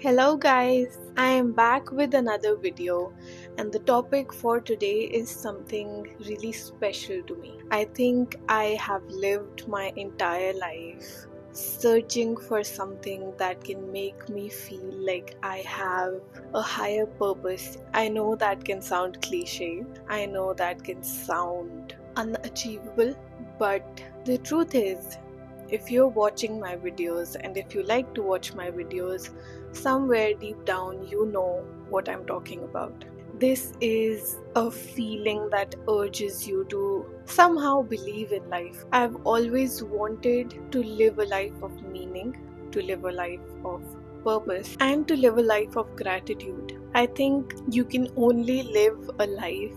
Hello guys, I am back with another video and the topic for today is something really special to me. I think I have lived my entire life searching for something that can make me feel like I have a higher purpose. I know that can sound cliche, I know that can sound unachievable, but the truth is, if you're watching my videos and if you like to watch my videos, somewhere deep down you know what I'm talking about. This is a feeling that urges you to somehow believe in life. I've always wanted to live a life of meaning, to live a life of purpose, and to live a life of gratitude. I think you can only live a life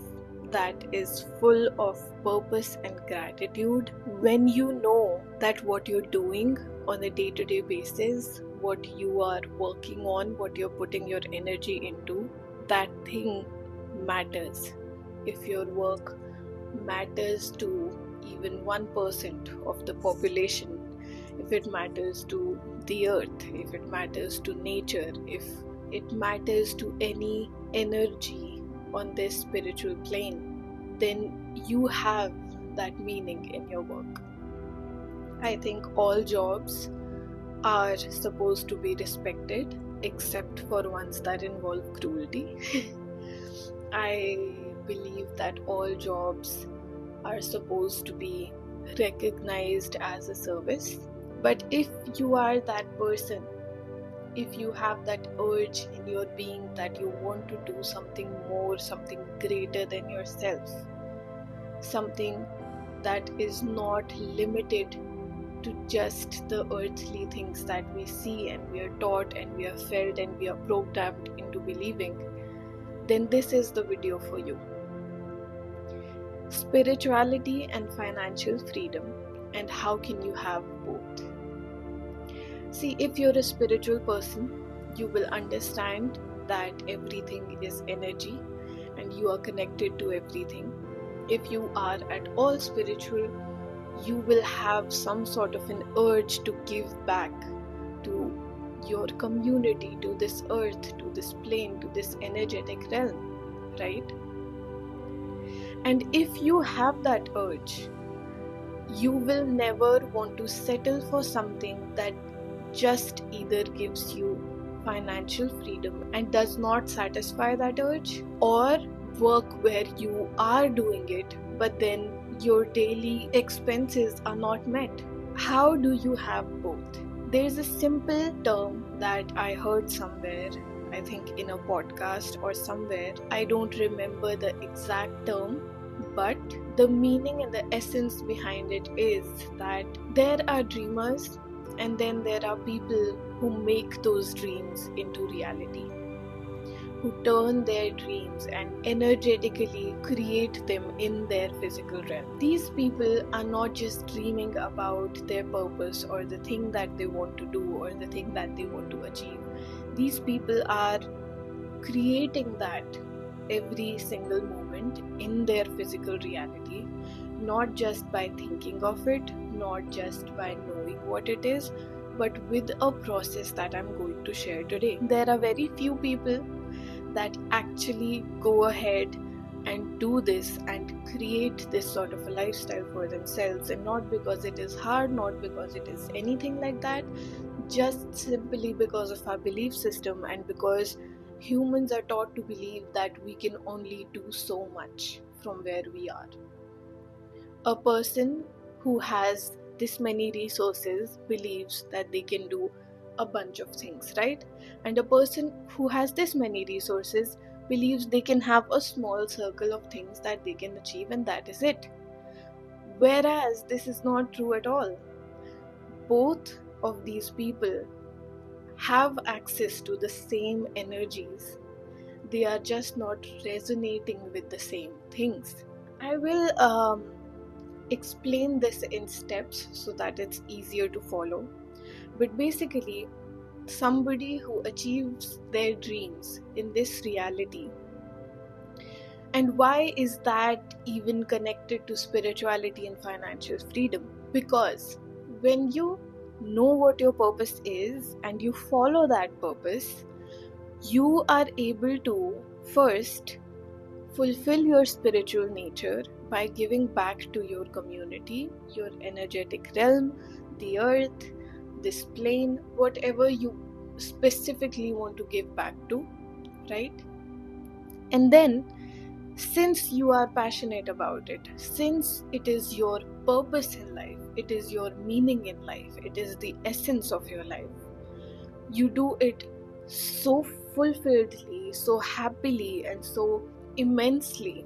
that is full of purpose and gratitude when you know that what you're doing on a day-to-day basis, what you are working on, what you're putting your energy into, that thing matters. If your work matters to even 1% of the population, if it matters to the earth, if it matters to nature, if it matters to any energy on this spiritual plane, then you have that meaning in your work. I think all jobs are supposed to be respected except for ones that involve cruelty. I believe that all jobs are supposed to be recognized as a service. But if you are that person, if you have that urge in your being that you want to do something more, something greater than yourself, something that is not limited to just the earthly things that we see and we are taught and we are felt and we are programmed into believing, then this is the video for you. Spirituality and financial freedom, and how can you have both? See, if you're a spiritual person, you will understand that everything is energy and you are connected to everything. If you are at all spiritual, you will have some sort of an urge to give back to your community, to this earth, to this plane, to this energetic realm, right? And if you have that urge, you will never want to settle for something that just either gives you financial freedom and does not satisfy that urge, or work where you are doing it but then your daily expenses are not met. How do you have both? There's a simple term that I heard somewhere, I think in a podcast or somewhere, I don't remember the exact term, but the meaning and the essence behind it is that there are dreamers and then there are people who make those dreams into reality, who turn their dreams and energetically create them in their physical realm. These people are not just dreaming about their purpose or the thing that they want to do or the thing that they want to achieve. These people are creating that every single moment in their physical reality, not just by thinking of it, not just by knowing what it is, but with a process that I'm going to share today. There are very few people that actually go ahead and do this and create this sort of a lifestyle for themselves, and not because it is hard, not because it is anything like that, just simply because of our belief system and because humans are taught to believe that we can only do so much from where we are. A person who has this many resources believes that they can do a bunch of things, right? And a person who has this many resources believes they can have a small circle of things that they can achieve and that is it. Whereas this is not true at all. Both of these people have access to the same energies. They are just not resonating with the same things. I will explain this in steps so that it's easier to follow. But basically, somebody who achieves their dreams in this reality. And why is that even connected to spirituality and financial freedom? Because when you know what your purpose is and you follow that purpose, You are able to first fulfill your spiritual nature by giving back to your community, your energetic realm, the earth, this plane, whatever you specifically want to give back to, right? And then, since you are passionate about it, since it is your purpose in life, it is your meaning in life, it is the essence of your life, you do it so fulfilledly, so happily, and so immensely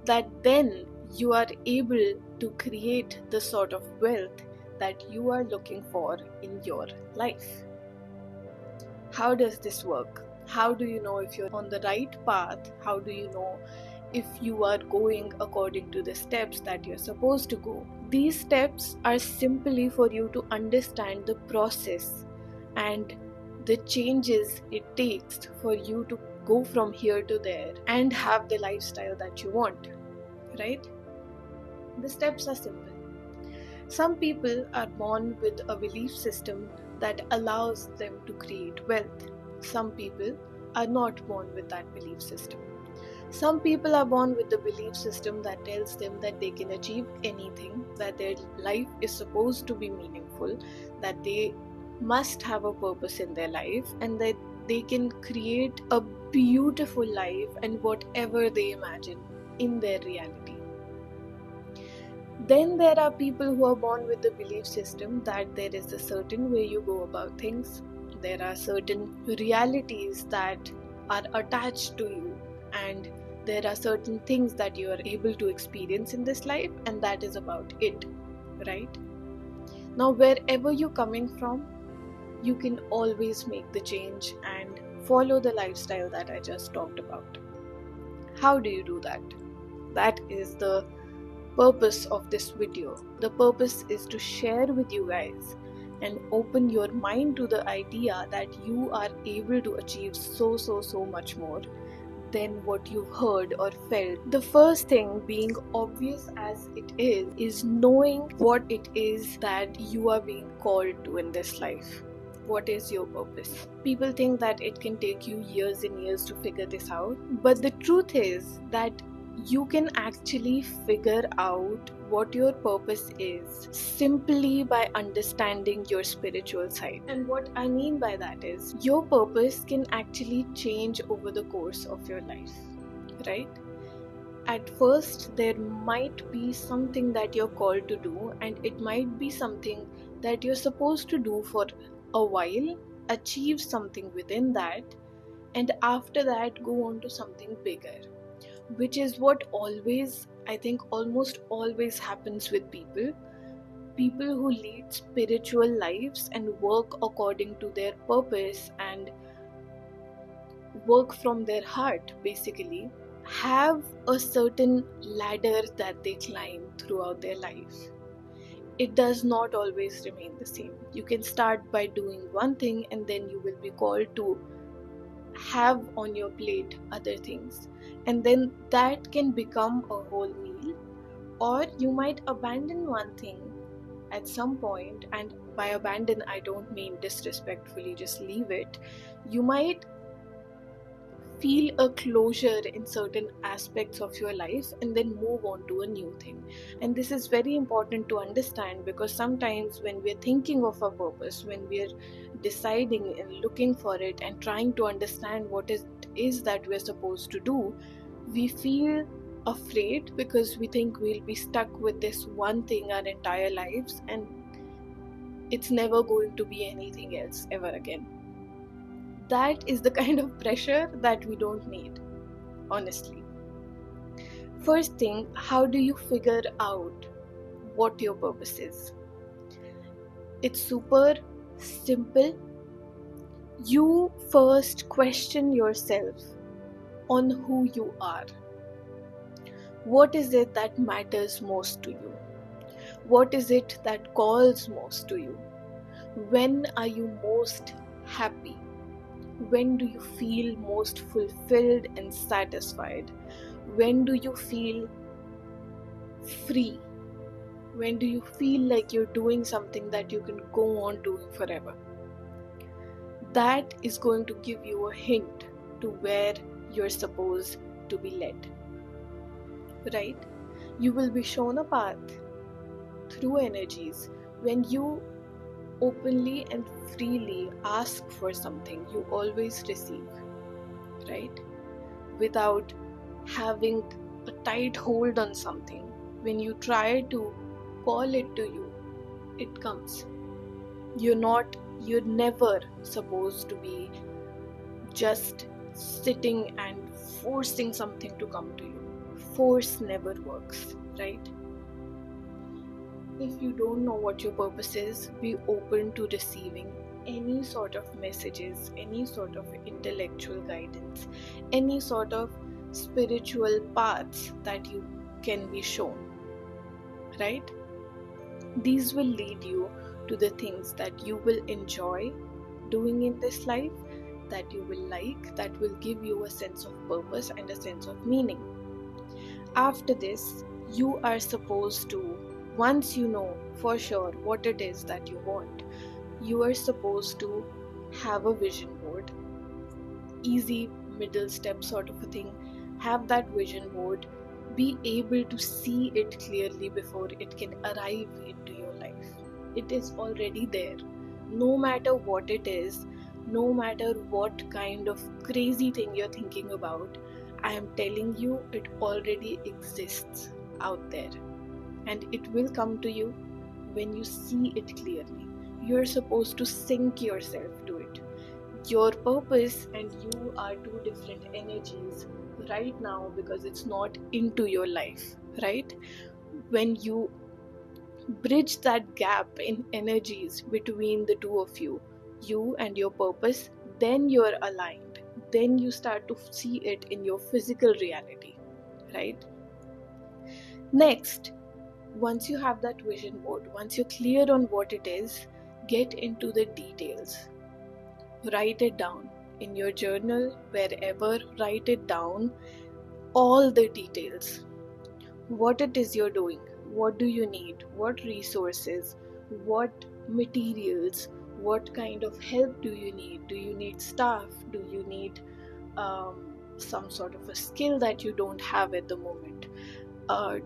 that then you are able to create the sort of wealth that you are looking for in your life. How does this work? How do you know if you're on the right path? How do you know if you are going according to the steps that you're supposed to go? These steps are simply for you to understand the process and the changes it takes for you to go from here to there and have the lifestyle that you want, right? The steps are simple. Some people are born with a belief system that allows them to create wealth. Some people are not born with that belief system. Some people are born with the belief system that tells them that they can achieve anything, that their life is supposed to be meaningful, that they must have a purpose in their life, and that they can create a beautiful life and whatever they imagine in their reality. Then there are people who are born with the belief system that there is a certain way you go about things. There are certain realities that are attached to you, and there are certain things that you are able to experience in this life, and that is about it, right? Now, wherever you're coming from, you can always make the change and follow the lifestyle that I just talked about. How do you do that? That is the purpose of this video. The purpose is to share with you guys and open your mind to the idea that you are able to achieve so much more than what you've heard or felt. The first thing, being obvious as it is knowing what it is that you are being called to in this life. What is your purpose? People think that it can take you years and years to figure this out, but the truth is that you can actually figure out what your purpose is simply by understanding your spiritual side. And what I mean by that is your purpose can actually change over the course of your life, right? At first, there might be something that you're called to do, and it might be something that you're supposed to do for a while, achieve something within that, and after that, go on to something bigger, which is what always, I think, almost always happens with people who lead spiritual lives and work according to their purpose and work from their heart, basically, have a certain ladder that they climb throughout their life. It does not always remain the same. You can start by doing one thing and then you will be called to have on your plate other things, and then that can become a whole meal. Or you might abandon one thing at some point, and by abandon I don't mean disrespectfully, just leave it. You might feel a closure in certain aspects of your life and then move on to a new thing. And this is very important to understand, because sometimes when we're thinking of a purpose, when we're deciding and looking for it and trying to understand what it is that we're supposed to do, we feel afraid because we think we'll be stuck with this one thing our entire lives and it's never going to be anything else ever again. That is the kind of pressure that we don't need, honestly. First thing, how do you figure out what your purpose is? It's super simple. You first question yourself on who you are. What is it that matters most to you? What is it that calls most to you? When are you most happy? When do you feel most fulfilled and satisfied? When do you feel free? When do you feel like you're doing something that you can go on doing forever? That is going to give you a hint to where you're supposed to be led, right? You will be shown a path through energies. When you openly and freely ask for something, you always receive, right? Without having a tight hold on something. When you try to call it to you, it comes. You're never supposed to be just sitting and forcing something to come to you. Force never works, right? If you don't know what your purpose is, be open to receiving any sort of messages, any sort of intellectual guidance, any sort of spiritual paths that you can be shown, right? These will lead you to the things that you will enjoy doing in this life, that you will like, that will give you a sense of purpose and a sense of meaning. After this, you are supposed to, once you know for sure what it is that you want, you are supposed to have a vision board. Easy middle step sort of a thing. Have that vision board. Be able to see it clearly before it can arrive into your life. It is already there. No matter what it is, no matter what kind of crazy thing you're thinking about, I am telling you, it already exists out there. And it will come to you when you see it clearly. You're supposed to sync yourself to it. Your purpose and you are two different energies right now because it's not into your life, right? When you bridge that gap in energies between the two of you, you and your purpose, then you're aligned. Then you start to see it in your physical reality, right? Next, once you have that vision board, once you're clear on what it is, get into the details. Write it down in your journal, wherever, write it down, all the details. What it is you're doing, what do you need, what resources, what materials, what kind of help do you need? Do you need staff? Do you need some sort of a skill that you don't have at the moment?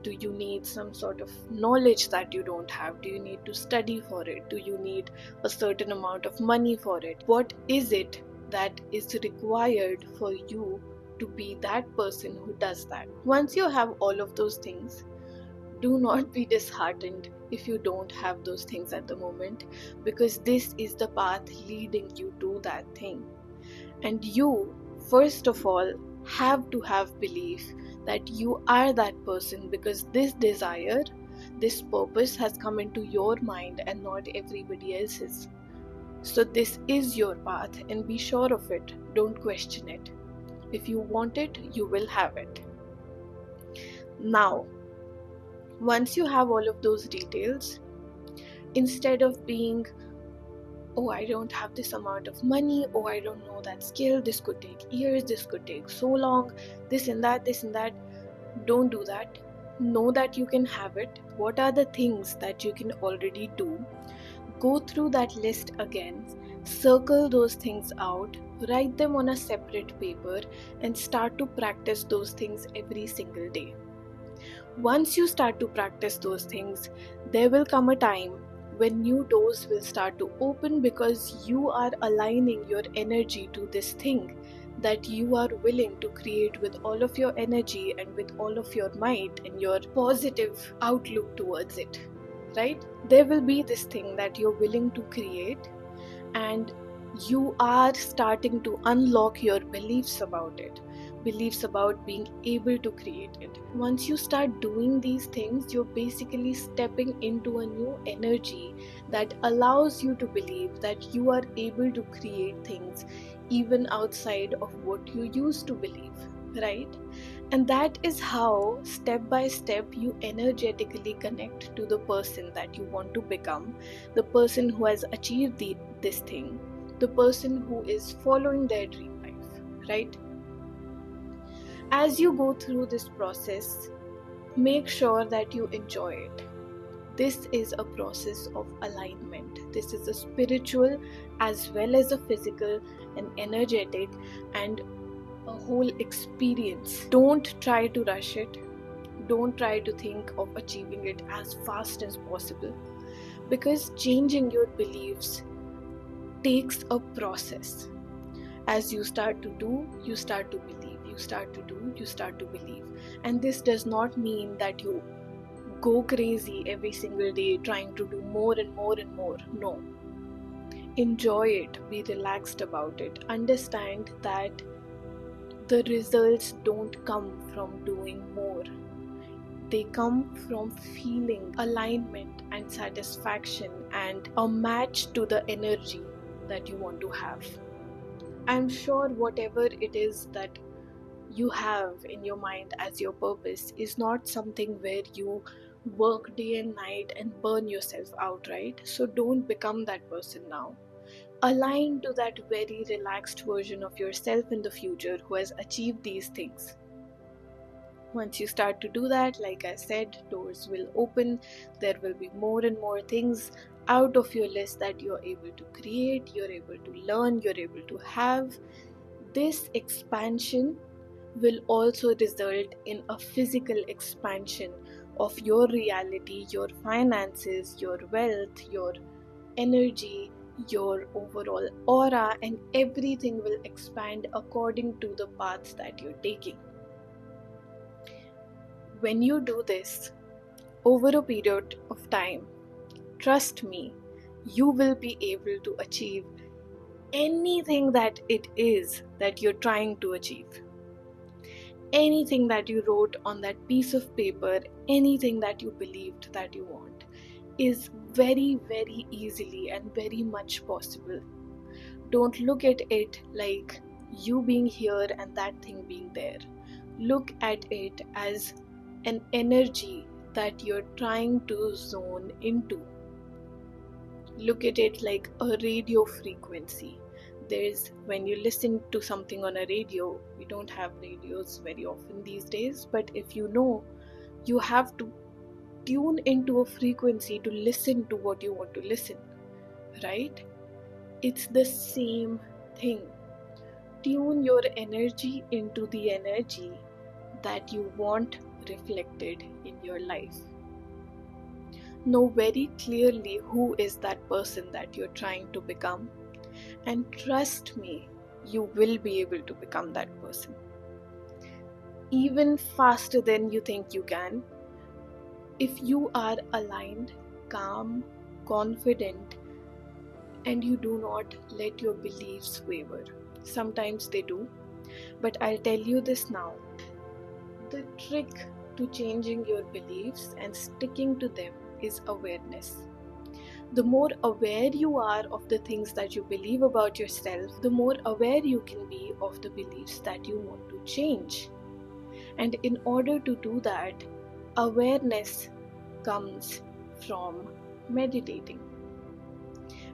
Do you need some sort of knowledge that you don't have? Do you need to study for it? Do you need a certain amount of money for it? What is it that is required for you to be that person who does that? Once you have all of those things, do not be disheartened if you don't have those things at the moment, because this is the path leading you to that thing. And you, first of all, have to have belief that you are that person, because this desire, this purpose has come into your mind and not everybody else's. So this is your path and be sure of it. Don't question it. If you want it, you will have it. Now, once you have all of those details, instead of being, oh, I don't have this amount of money, oh, I don't know that skill, this could take years, this could take so long, this and that, don't do that. Know that you can have it. What are the things that you can already do? Go through that list again, circle those things out, write them on a separate paper, and start to practice those things every single day. Once you start to practice those things, there will come a time when new doors will start to open, because you are aligning your energy to this thing that you are willing to create with all of your energy and with all of your might and your positive outlook towards it, right? There will be this thing that you're willing to create, and you are starting to unlock your beliefs about it, beliefs about being able to create it. Once you start doing these things, you're basically stepping into a new energy that allows you to believe that you are able to create things even outside of what you used to believe, right? And that is how, step by step, you energetically connect to the person that you want to become, the person who has achieved this thing, the person who is following their dream life, right? As you go through this process, make sure that you enjoy it. This is a process of alignment. This is a spiritual as well as a physical and energetic and a whole experience. Don't try to rush it. Don't try to think of achieving it as fast as possible, because changing your beliefs takes a process. As you start to do, you start to believe. You start to do, you start to believe. And this does not mean that you go crazy every single day trying to do more and more and more. No. Enjoy it. Be relaxed about it. Understand that the results don't come from doing more. They come from feeling alignment and satisfaction and a match to the energy that you want to have. I'm sure whatever it is that you have in your mind as your purpose is not something where you work day and night and burn yourself out, right? So don't become that person now. Align to that very relaxed version of yourself in the future who has achieved these things. Once you start to do that, like I said, doors will open. There will be more and more things out of your list that you're able to create, you're able to learn, you're able to have. This expansion will also result in a physical expansion of your reality, your finances, your wealth, your energy, your overall aura, and everything will expand according to the paths that you're taking. When you do this over a period of time, trust me, you will be able to achieve anything that it is that you're trying to achieve. Anything that you wrote on that piece of paper, anything that you believed that you want, is very, very easily and very much possible. Don't look at it like you being here and that thing being there. Look at it as an energy that you're trying to zone into. Look at it like a radio frequency. When you listen to something on a radio, we don't have radios very often these days, but if you know, you have to tune into a frequency to listen to what you want to listen, right? It's the same thing. Tune your energy into the energy that you want reflected in your life. Know very clearly who is that person that you're trying to become, and trust me, you will be able to become that person. Even faster than you think you can, if you are aligned, calm, confident, and you do not let your beliefs waver. Sometimes they do, but I'll tell you this now. The trick to changing your beliefs and sticking to them is awareness. The more aware you are of the things that you believe about yourself, the more aware you can be of the beliefs that you want to change. And in order to do that, awareness comes from meditating.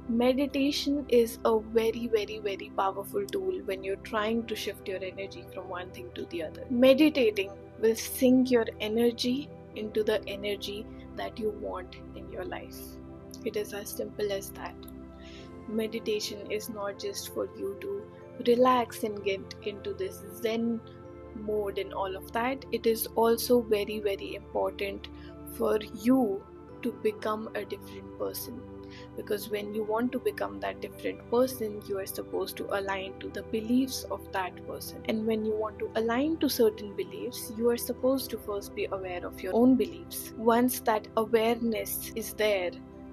Meditation is a very, very, very powerful tool when you're trying to shift your energy from one thing to the other. Meditating will sync your energy into the energy that you want in your life. It is as simple as that. Meditation is not just for you to relax and get into this Zen mode and all of that. It is also very, very important for you to become a different person. Because when you want to become that different person, you are supposed to align to the beliefs of that person. And when you want to align to certain beliefs, you are supposed to first be aware of your own beliefs. Once that awareness is there,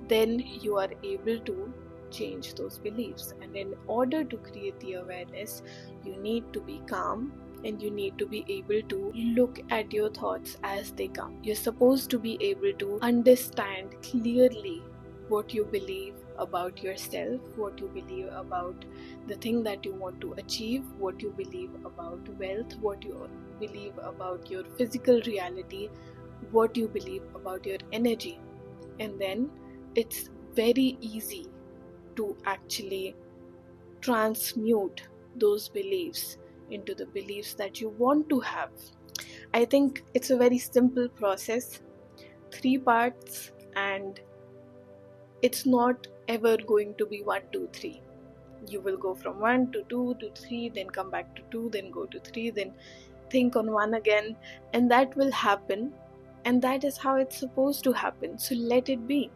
then you are able to change those beliefs. And in order to create the awareness, you need to be calm and you need to be able to look at your thoughts as they come. You're supposed to be able to understand clearly what you believe about yourself, what you believe about the thing that you want to achieve, what you believe about wealth, what you believe about your physical reality, what you believe about your energy. And then it's very easy to actually transmute those beliefs into the beliefs that you want to have. I think it's a very simple process, 3 parts, and it's not ever going to be 1, 2, 3. You will go from 1 to 2 to 3, then come back to 2, then go to 3, then think on 1 again, and that will happen, and that is how it's supposed to happen. So let it be.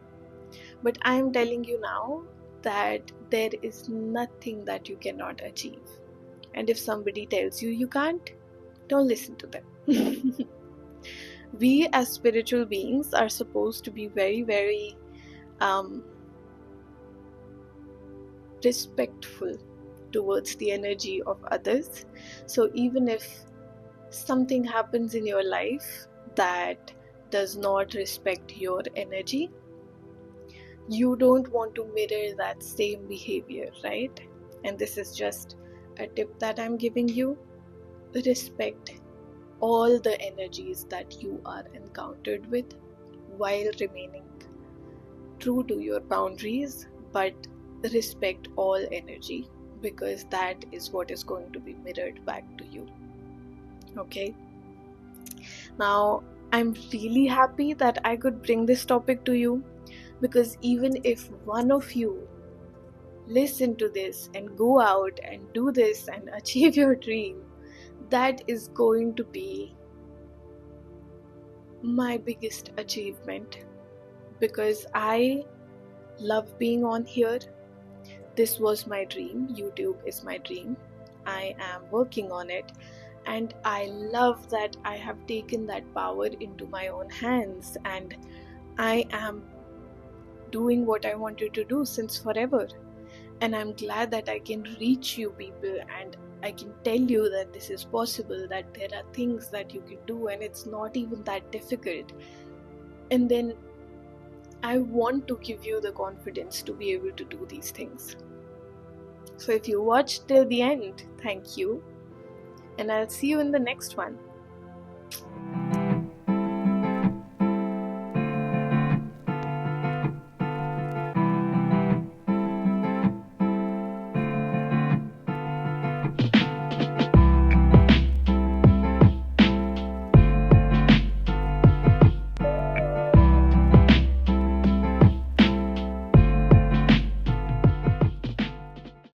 But I am telling you now that there is nothing that you cannot achieve. And if somebody tells you you can't, don't listen to them. We as spiritual beings are supposed to be very, very respectful towards the energy of others. So even if something happens in your life that does not respect your energy, you don't want to mirror that same behavior, right? And this is just a tip that I'm giving you. Respect all the energies that you are encountered with while remaining true to your boundaries, but respect all energy, because that is what is going to be mirrored back to you. Okay? Now, I'm really happy that I could bring this topic to you, because even if one of you listen to this and go out and do this and achieve your dream, that is going to be my biggest achievement, because I love being on here. This was my dream. YouTube is my dream. I am working on it, and I love that I have taken that power into my own hands, and I am doing what I wanted to do since forever. And I'm glad that I can reach you people, and I can tell you that this is possible, that there are things that you can do, and it's not even that difficult. And then I want to give you the confidence to be able to do these things. So if you watched till the end, thank you. And I'll see you in the next one.